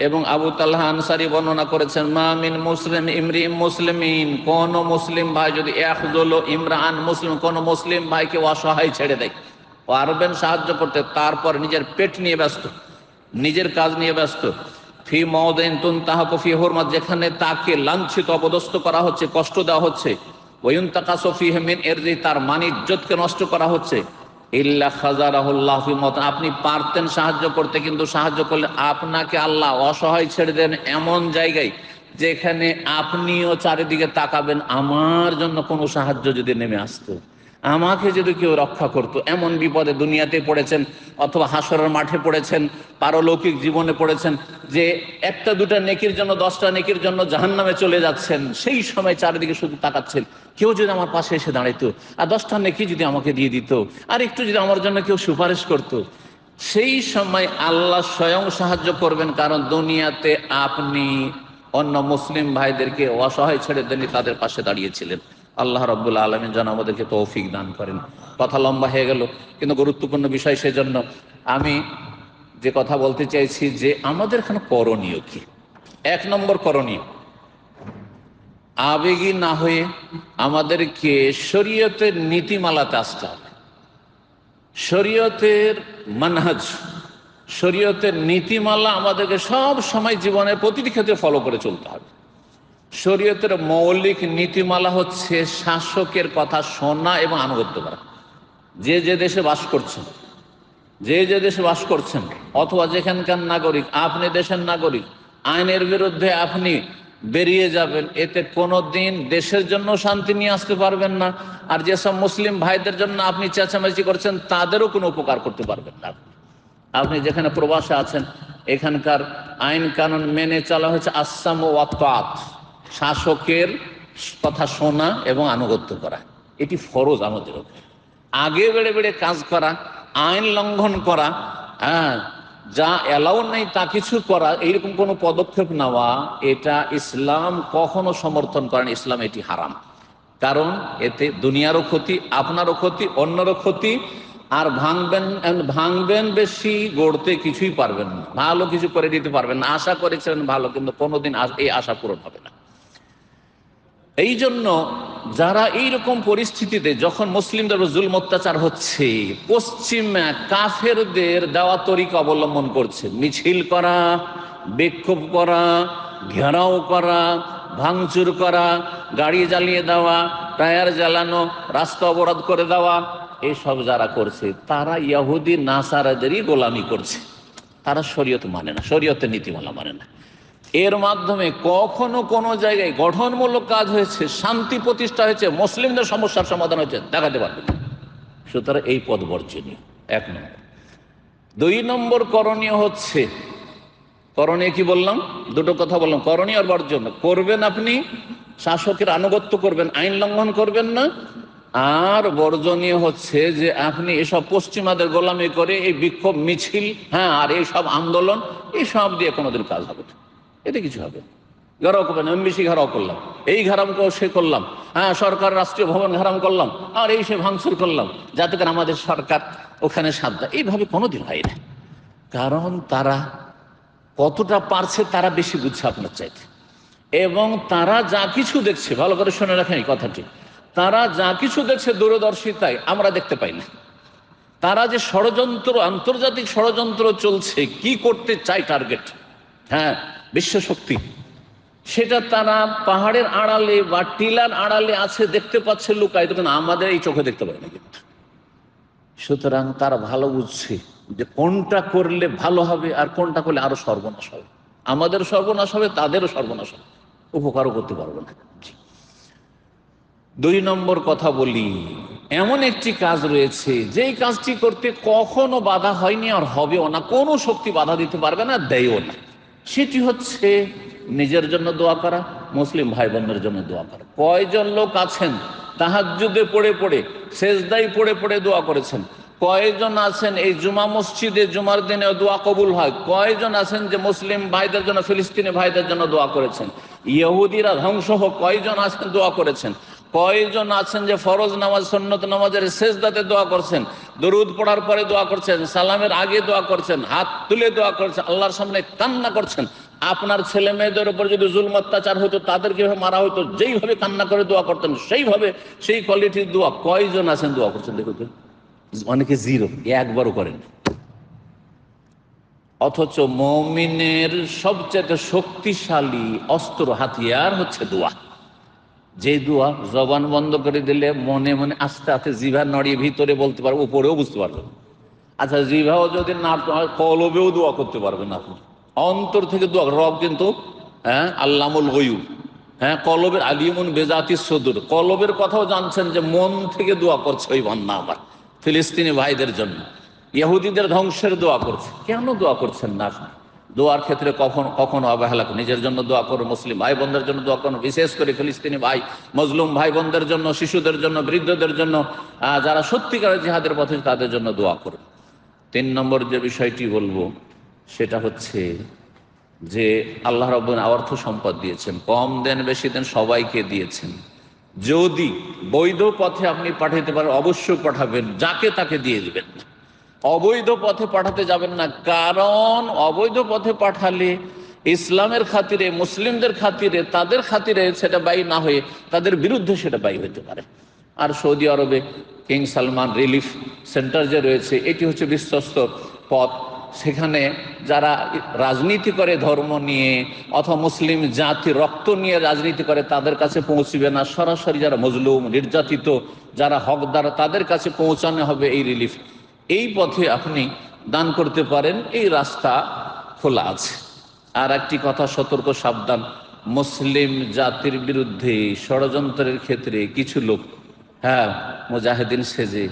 এবং আবু তালহা আনসারী বর্ণনা করেছেন, মা মিন মুসলিম ইমরিম মুসলিমিন, কোন মুসলিম ভাই যদি ইয়াখযুল ইমরান মুসলিম, কোন মুসলিম ভাইকে অসহায় ছেড়ে দেয়, পারবেন সাহায্য করতে, তারপর নিজের পেট নিয়ে ব্যস্ত, নিজের কাজ নিয়ে ব্যস্ত, ফি মাওদিন তুনতাহাকু ফি হুরমাত, যেখানে তাকে লাঞ্ছিত অপদস্থ করা হচ্ছে, কষ্ট দেওয়া হচ্ছে, ওয়ুনতাকাসু ফিহি মিন ইরজি, তার মান ইজ্জতকে নষ্ট করা হচ্ছে, ইল্লা খাযারাহুল্লাহ ফি মাওত, আপনি পারতেন সাহায্য করতে, কিন্তু সাহায্য করলে আপনাকে আল্লাহ অসহায় ছেড়ে দেন এমন জায়গায় যেখানে আপনিও চারিদিকে তাকাবেন, আমার জন্য কোনো সাহায্য যদি নেমে আসতো, আমাকে যদি কেউ রক্ষা করতো। এমন বিপদে দুনিয়াতে পড়েছেন, অথবা হাসরের মাঠে পড়েছেন, পারলৌকিক জীবনে পড়েছেন, যে একটা দুটা নেকির জন্য 10টা নেকির জন্য জাহান্নামে চলে যাচ্ছেন, সেই সময় চারিদিকে শুধু তাকাচ্ছেন, কেউ যদি আমার পাশে এসে দাঁড়াইতো, আর 10টা নেকি যদি আমাকে দিয়ে দিত, আর একটু যদি আমার জন্য কেউ সুপারিশ করতো, সেই সময় আল্লাহ স্বয়ং সাহায্য করবেন। কারণ দুনিয়াতে আপনি অন্য মুসলিম ভাইদেরকে অসহায় ছেড়ে দেননি, তাদের পাশে দাঁড়িয়েছিলেন। আল্লাহ রাব্বুল আলামিন যেন আমাদেরকে তৌফিক দান করেন। কথা লম্বা হয়ে গেল, কিন্তু গুরুত্বপূর্ণ বিষয়, সেজন্য আমি যে কথা বলতে চাইছি যে আমাদের এখানে করণীয় কি। 1 নম্বর করণীয়, আবেগী না হয়ে আমাদেরকে শরীয়তের নীতিমালাতে আসতে হবে। শরীয়তের মানহাজ, শরীয়তের নীতিমালা আমাদেরকে সব সময় জীবনের প্রতিটি ক্ষেত্রে ফলো করে চলতে হবে। শরীয়তের মৌলিক নীতিমালা হচ্ছে শাসকের কথা শোনা এবং আনুগত্য করা। যে যে দেশে বাস করছেন, যে যে দেশে বাস করছেন, অথবা যেখানকার নাগরিক, আপনি দেশের নাগরিক, আইনের বিরুদ্ধে আপনি বেরিয়ে যাবেন, এতে কোনো দিন দেশের জন্য শান্তি নিয়ে আসতে পারবেন না। আর যেসব মুসলিম ভাইদের জন্য আপনি চেঁচামেচি করছেন, তাদেরও কোনো উপকার করতে পারবেন না। আপনি যেখানে প্রবাসে আছেন, এখানকার আইন কানুন মেনে চলা হয়েছে আসাম ও আত, শাসকের কথা শোনা এবং আনুগত্য করা, এটি ফরজ আমাদের উপর। আগে বেড়ে বেড়ে কাজ করা, আইন লঙ্ঘন করা, যা এলাও নেই তা কিছু করা, এইরকম কোনো পদক্ষেপ নেওয়া, এটা ইসলাম কখনো সমর্থন করেন। ইসলাম এটি হারাম, কারণ এতে দুনিয়ারও ক্ষতি, আপনারও ক্ষতি, অন্যরও ক্ষতি। আর ভাঙবেন বেশি, গড়তে কিছুই পারবেন না, ভালো কিছু করে দিতে পারবেন না। আশা করেছিলেন ভালো, কিন্তু কোনোদিন এই আশা পূরণ হবে না। এই জন্য যারা এইরকম পরিস্থিতিতে, যখন মুসলিমদের জুলম অত্যাচার হচ্ছে, পশ্চিমা কাফেরদের দেওয়া তরিকা অবলম্বন করছে, মিছিল করা, বিক্ষোভ করা, ঘেরাও করা, ভাঙচুর করা, গাড়ি জ্বালিয়ে দেওয়া, টায়ার জ্বালানো, রাস্তা অবরোধ করে দেওয়া, এইসব যারা করছে তারা ইহুদি নাসারাদেরই গোলামি করছে। তারা শরীয়ত মানে না, শরীয়তের নীতিমালা মানে না। এর মাধ্যমে কখনো কোনো জায়গায় গঠনমূলক কাজ হয়েছে, শান্তি প্রতিষ্ঠা হয়েছে, মুসলিমদের সমস্যার সমাধান হয়েছে, দেখাতে পারবে না। সুতরাং এই পদ বর্জনীয়, 1 নম্বর। 2 নম্বর করণীয় হচ্ছে, করণীয় কি বললাম? দুটো কথা বললাম, করণীয় আর বর্জন। করবেন আপনি শাসকের আনুগত্য করবেন, আইন লঙ্ঘন করবেন না। আর বর্জনীয় হচ্ছে যে আপনি এসব পশ্চিমাদের গোলামি করে এই বিক্ষোভ মিছিল, আর এই সব আন্দোলন, এই সব দিয়ে কোনোদিন কাজ হবে না, এতে কিছু হবে। ঘেরাও করবেন, এমবিসি ঘেরাও করলাম, এই ঘেরামকেও সে করলাম, সরকার রাষ্ট্রীয় ভবন ঘেরাম করলাম, আর এই সে ভাঙচুর করলাম, যাতে করে আমাদের সরকার ওখানে সাথ দেয়। এইভাবে কোনোদিন হয় না, কারণ তারা কতটা পারছে তারা বেশি বুঝছে আপনার চাইতে। এবং তারা যা কিছু দেখছে, ভালো করে শুনে রাখেন এই কথাটি, তারা যা কিছু দেখছে দূরদর্শিতায়, আমরা দেখতে পাই না। তারা যে ষড়যন্ত্র, আন্তর্জাতিক ষড়যন্ত্র চলছে, কি করতে চায় টার্গেট, বিশ্ব শক্তি, সেটা তারা পাহাড়ের আড়ালে বা টিলার আড়ালে আছে, দেখতে পাচ্ছে লুকায়, তখন আমাদের এই চোখে দেখতে পাই না কিন্তু। সুতরাং তারা ভালো বুঝছে যে কোনটা করলে ভালো হবে আর কোনটা করলে আরো সর্বনাশ হবে, আমাদের সর্বনাশ হবে, তাদেরও সর্বনাশ হবে, উপকারও করতে পারবো না। 2 নম্বর কথা বলি, এমন একটি কাজ রয়েছে যেই কাজটি করতে কখনো বাধা হয়নি আর হবেও না, কোনো শক্তি বাধা দিতে পারবে না, দেয়ও না। সেটি হচ্ছে নিজের জন্য দোয়া করা, মুসলিম ভাই বোনদের জন্য দোয়া করা। কয়জন লোক আছেন তাহাজ্জুদে পড়ে পড়ে, সেজদায় পড়ে পড়ে দোয়া করেছেন? কয়জন আছেন এই জুমা মসজিদে জুমার দিনে দোয়া কবুল হয়? কয়জন আছেন যে মুসলিম ভাইদের জন্য, ফিলিস্তিনি ভাইদের জন্য দোয়া করেছেন? ইহুদিরা ধ্বংস হোক, কয়জন আছেন দোয়া করেছেন? কয়জন আছেন যে ফরজ নামাজ, সুন্নত নামাজের সেজদাতে দোয়া করছেন, দরুদ পড়ার পরে দোয়া করছেন, সালামের আগে দোয়া করছেন, হাত তুলে দোয়া করছেন, আল্লাহর সামনে কান্না করছেন? আপনার ছেলে মেয়েদের উপর যদি জুলম অত্যাচার হতো, তাদের কিভাবে মারা হতো, যেইভাবে কান্না করে দোয়া করতেন, সেইভাবে, সেই কোয়ালিটির দোয়া কয়জন আছেন দোয়া করছেন? দেখুন তো, অনেকে জিরো, একবারও করেন। অথচ মুমিনের সবচেয়ে শক্তিশালী অস্ত্র, হাতিয়ার হচ্ছে দোয়া। যে দোয়া জবান বন্ধ করে দিলে মনে মনে আস্তে আস্তে জিভা নড়িয়ে ভিতরে বলতে পারবো, উপরেও বুঝতে পারবেন। আচ্ছা, জিভাও যদি না হয়, কলবেও দোয়া করতে পারবেন আপনি, অন্তর থেকে দোয়া। রব কিন্তু আল্লামুল গয়ুব, কলবের আলিমুন বেজাতি সদুর, কলবের কথাও জানছেন, যে মন থেকে দোয়া করছে ওই বান্দা আবার ফিলিস্তিনি ভাইদের জন্য, ইহুদিদের ধ্বংসের দোয়া করছে। কেন দোয়া করছেন না? দোয়ার ক্ষেত্রে কখনো অবহেলা করুন। নিজের জন্য দোয়া করুন, মুসলিম ভাই বোনদের জন্য দোয়া করুন, বিশেষ করে ফিলিস্তিনি ভাই মজলুম ভাই বোনদের জন্য, শিশুদের জন্য, বৃদ্ধদের জন্য, যারা সত্যিকারের জিহাদের পথে, তাদের জন্য দোয়া করুন। 3 নম্বর যে বিষয়টি বলবো সেটা হচ্ছে যে আল্লাহ রাব্বুল অর্থ সম্পদ দিয়েছেন, কম দেন বেশি দেন, সবাইকে দিয়েছেন। যদি বৈধ পথে আপনি পাঠাতে পারেন অবশ্যই পাঠাবেন, যাকে তাকে দিয়ে দিবেন না। অবৈধ পথে পাঠাতে যাবেন না, কারণ অবৈধ পথে পাঠালে ইসলামের খাতিরে, মুসলিমদের খাতিরে, তাদের খাতিরে সেটা ব্যয় না হয়ে তাদের বিরুদ্ধে সেটা ব্যয় হতে পারে। আর সৌদি আরবে কিং সালমান রিলিফ সেন্টার যে রয়েছে, এটি হচ্ছে বিশ্বস্ত পথ। সেখানে যারা রাজনীতি করে ধর্ম নিয়ে অথবা মুসলিম জাতি রক্ত নিয়ে রাজনীতি করে তাদের কাছে পৌঁছবে না, সরাসরি যারা মজলুম, নির্যাতিত, যারা হকদার, তাদের কাছে পৌঁছানো হবে এই রিলিফ। এই পথে আপনি দান করতে পারেন, এই রাস্তা খোলা আছে। আর একটি কথা, সতর্ক সাবধান, মুসলিম জাতির বিরুদ্ধে ষড়যন্ত্রের ক্ষেত্রে কিছু লোক মুজাহিদিন সেজে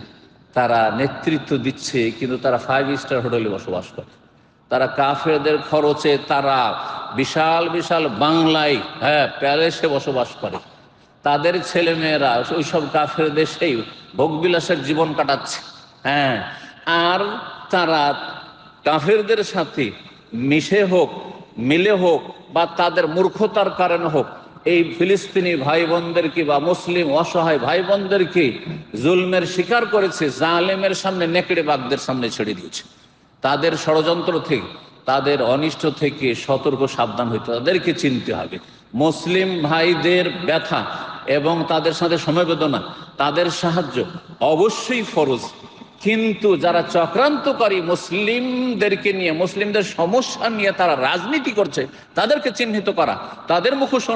তারা নেতৃত্ব দিচ্ছে, কিন্তু তারা 5 স্টার হোটেলে বসবাস করে। তারা কাফেরদের খরচে তারা বিশাল বিশাল বাংলায় প্যালেসে বসবাস করে। তাদের ছেলেমেয়েরা ওইসব কাফের দেশেই ভোগবিলাসের জীবন কাটাচ্ছে। আর তারা কাফেরদের সাথে মিশে হোক, মিলে হোক, বা তাদের মূর্খতার কারণে হোক, এই ফিলিস্তিনি ভাই বোনদেরকে বা মুসলিম অসহায় ভাই বোনদেরকে জুলমের শিকার করেছে, জালেমের সামনে, নেকড়ে বাঘদের সামনে ছেড়ে দিয়েছে। তাদের ষড়যন্ত্র থেকে, তাদের অনিষ্ট থেকে সতর্ক সাবধান হইতে, তাদেরকে চিনতে হবে। মুসলিম ভাইদের ব্যথা এবং তাদের সাথে সমবেদনা, তাদের সাহায্য অবশ্যই ফরজ, কিন্তু যারা চক্রান্তকারী মুসলিমদেরকে নিয়ে, মুসলিমদের সমস্যা নিয়ে তারা রাজনীতি করছে, তাদেরকে চিহ্নিত করা, তাদের মুখোশ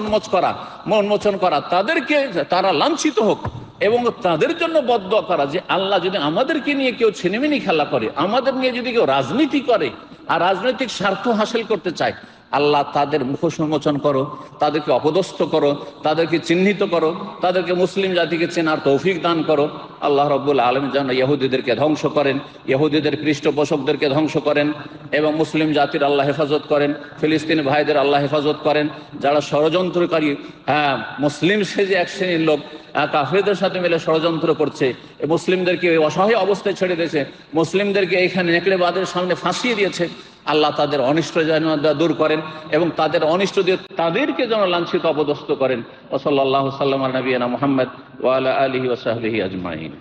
উন্মোচন করা, তাদেরকে তারা লাঞ্ছিত হোক এবং তাদের জন্য বদদোয়া করা যে আল্লাহ, যদি আমাদেরকে নিয়ে কেউ ছিনিমিনি খেলা করে, আমাদের নিয়ে যদি কেউ রাজনীতি করে আর রাজনৈতিক স্বার্থ হাসিল করতে চায়, আল্লাহ তাদের মুখোশ উন্মোচন করো, তাদেরকে অপদস্থ করো, তাদেরকে চিহ্নিত করো, তাদেরকে মুসলিম জাতিকে চেনার তৌফিক দান করো। আল্লাহ রাব্বুল আলামিন যেন ইহুদিদেরকে ধ্বংস করেন, ইহুদিদের পৃষ্ঠপোষকদেরকে ধ্বংস করেন এবং মুসলিম জাতির আল্লাহ হেফাজত করেন, ফিলিস্তিনি ভাইদের আল্লাহ হেফাজত করেন। যারা ষড়যন্ত্রকারী, মুসলিম সেজে এক শ্রেণীর লোক কাফেরদের সাথে মিলে ষড়যন্ত্র করছে, মুসলিমদেরকে অসহায় অবস্থায় ছেড়ে দিয়েছে, মুসলিমদেরকে এখানে নেকড়েবাদের সামনে ফাঁসিয়ে দিয়েছে, আল্লাহ তাদের অনিষ্ট যেন দূর করেন এবং তাদের অনিষ্ট দিয়ে তাদেরকে যেন লাঞ্ছিত অপদস্থ করেন। ওয়া সাল্লাল্লাহু সাল্লাম আলা নবিয়িনা মুহাম্মদ ওয়া আলা আলিহি ওয়া সাহবিহি আজমাইন।